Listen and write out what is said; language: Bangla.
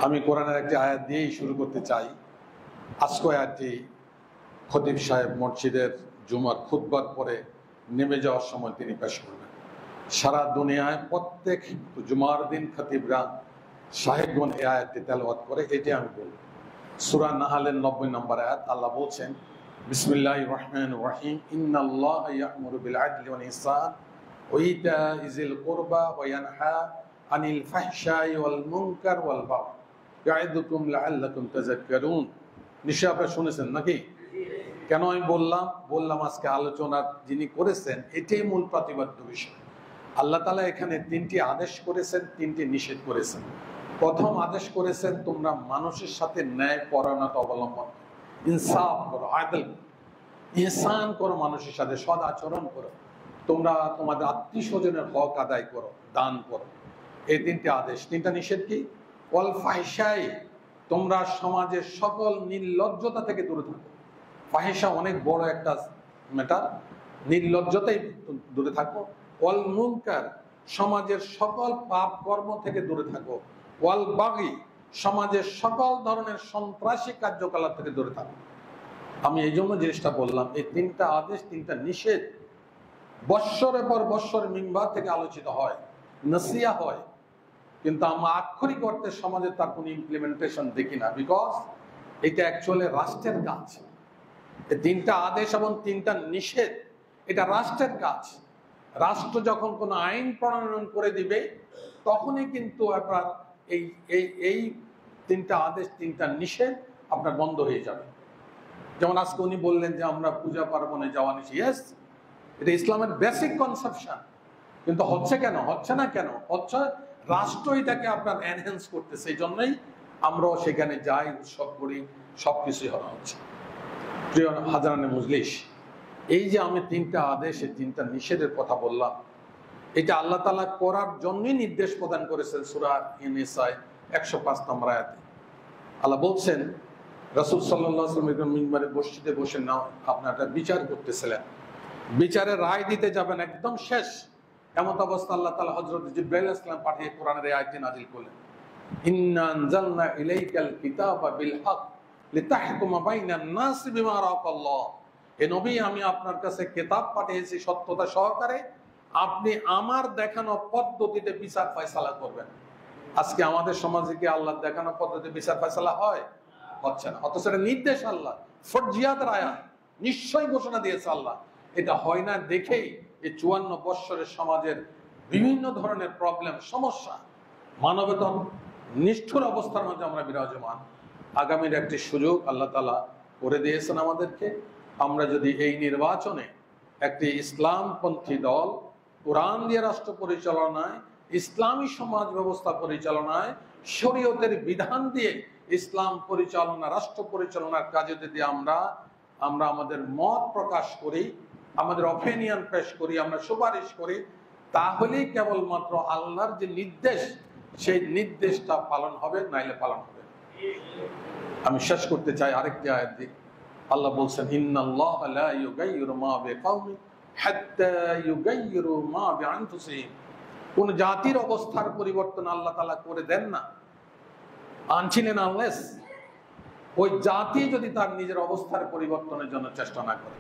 আমি কোরআনের একটি আয়াত দিয়েই শুরু করতে চাই। আজকে আয়াতটি খতিব সাহেব মসজিদের জুমার খুতবার পরে নেমে যাওয়ার সময় তিনি পেশ করবেন। সারা দুনিয়ায় প্রত্যেক জুমার দিন খতিবরা সাহেবগণ এই আয়াতটি তেলাওয়াত করে, এটি আমি বলব। সূরা নাহলের 90 নম্বর আয়াত। আল্লাহ বলছেন, বিসমিল্লাহির রহমানির রহিম, ইন্নাল্লাহা ইয়া'মুরু বিল আদলি ওয়াল ইহসান ওয়া ইতাইযিল কুরবা ওয়া ইয়ানহা আনিল ফাহশাই ওয়াল মুনকার ওয়াল বাগই ইয়া'iদুকুম লাআল্লাকুম তাযাক্কারুন। নিশ্চয়ই আপনারা শুনেছেন নাকি? কেন আমি বললাম আজকে আলোচনা যিনি করেছেন এটাই মূল প্রতিপাদ্য বিষয়। আল্লাহ তাআলা এখানে 3টি আদেশ করেছেন, 3টি নিষেধ করেছেন। প্রথম আদেশ করেছেন, তোমরা মানুষের সাথে ন্যায় পরায়ণতা অবলম্বন, ইনসাফ করো, আদল, ইহসান করো, মানুষের সাথে সদ আচরণ করো, তোমরা তোমাদের আত্মীয় স্বজনের হক আদায় করো, দান করো। এই 3টি আদেশ। 3টা নিষেধ কি? ওয়াল ফাহিশাই, তোমরা সমাজের সকল নির্লজ্জতা থেকে দূরে থাকো। ফাহিশা অনেক বড় একটা ম্যাটার, নির্লজ্জতাই দূরে থাকো। ওয়াল মুনকার, সমাজের সকল পাপ কর্ম থেকে দূরে থাকো। ওয়াল বাগি, সমাজের সকল ধরনের সন্ত্রাসী কার্যকলাপ থেকে দূরে থাকো। আমি এই জন্য জিনিসটা বললাম, এই 3টা আদেশ, 3টা নিষেধ বৎসরের পর বৎসর মিম্বার থেকে আলোচিত হয়, নসিহা হয়, কিন্তু আমরা আক্ষরিক অর্থে সমাজে তার কোনো ইমপ্লিমেন্টেশন দেখি না। বিকজ এটা অ্যাকচুয়ালি রাষ্ট্রের কাজ। এই 3টা আদেশ এবং 3টা নিষেধ এটা রাষ্ট্রের কাজ। রাষ্ট্র যখন কোনো আইন প্রণয়ন করে দিবে তখনই কিন্তু আপনার এই 3টা আদেশ, 3টা নিষেধ আপনার বন্ধ হয়ে যাবে। যেমন আজকে উনি বললেন যে আমরা পূজা পার্বণে যাওয়া নিষেধ। ইয়েস, এটা ইসলামের বেসিক কনসেপশন, কিন্তু হচ্ছে কেন? হচ্ছে না কেন? হচ্ছে রাষ্ট্র এটাকে আপনার এনহ্যান্স করতে, সেই জন্যই আমরাও সেখানে যাই, উৎসব করি, সবকিছুই হচ্ছে। প্রিয় হাজারানে মজলিস, এই যে আমি 3টা আদেশ, 3টা নিষেধের কথা বললাম, এটা আল্লাহ তাআলা করার জন্যই নির্দেশ প্রদান করেছেন। সূরা নিসায় 105 নম্বর আয়াতে আল্লাহ বলছেন, রাসূল সাল্লাল্লাহু আলাইহি ওয়াসাল্লাম মিম্বারে মসজিদে বসে না আপনারা একটা বিচার করতেছিলেন, বিচারের রায় দিতে যাবেন, একদম শেষ এমন অবস্থা আল্লাহ তাআলা হযরত জিবরাইল আলাইহিস সালাম পাঠিয়ে কোরআনের এই আয়াতটি নাযিল করলেন। ইন্না আনজালনা ইলাইকাল কিতাবা বিল হক লিতাহকুমা বাইনান নাস বিমা আরাকাল্লাহ। হে নবী, আমি আপনার কাছে কিতাব পাঠিয়েছি সত্যতা সহকারে, আপনি আমার দেখানো পদ্ধতিতে বিচার ফয়সালা করবেন। আজকে আমাদের সমাজে কি আল্লাহ দেখানো পদ্ধতিতে বিচার ফয়সালা হয়? হচ্ছে না। অথচ এটা নির্দেশ আল্লাহ, ফরজিয়াতের আয়াত, নিশ্চয়ই ঘোষণা দিয়েছে আল্লাহ। এটা হয় না দেখেই এই 54 বৎসরের সমাজের বিভিন্ন ধরনের প্রবলেম, সমস্যা, মানবতার নিষ্ঠুর অবস্থার মধ্যে আমরা বিরাজমান। আগামীর একটি সুযোগ আল্লাহ তাআলা করে দিয়েছেন আমাদেরকে। আমরা যদি এই নির্বাচনে একটি ইসলামপন্থী দল কোরআন দিয়ে রাষ্ট্র পরিচালনায়, ইসলামী সমাজ ব্যবস্থা পরিচালনায়, শরীয়তের বিধান দিয়ে ইসলাম পরিচালনা, রাষ্ট্র পরিচালনার কাজে যদি আমরা আমাদের মত প্রকাশ করি, আমাদের অপিনিয়ন পেশ করি, আমরা সুপারিশ করি, তাহলেই কেবলমাত্র আল্লাহর যে নির্দেশ সেই নির্দেশটা পালন হবে, নাইলে পালন হবে। আমি শেষ করতে চাই আরেকটি আয়াত দিয়ে। আল্লাহ বলছেন, ইন্নাল্লাহা লা ইউগাইয়িরু মা বিকাওমিন হাত্তা ইউগাইয়িরু মা বিআনফুসিহিম। কোন জাতির অবস্থার পরিবর্তন আল্লাহ তাআলা করে দেন না আনছিলেন আনলেস ওই জাতি যদি তার নিজের অবস্থার পরিবর্তনের জন্য চেষ্টা না করে।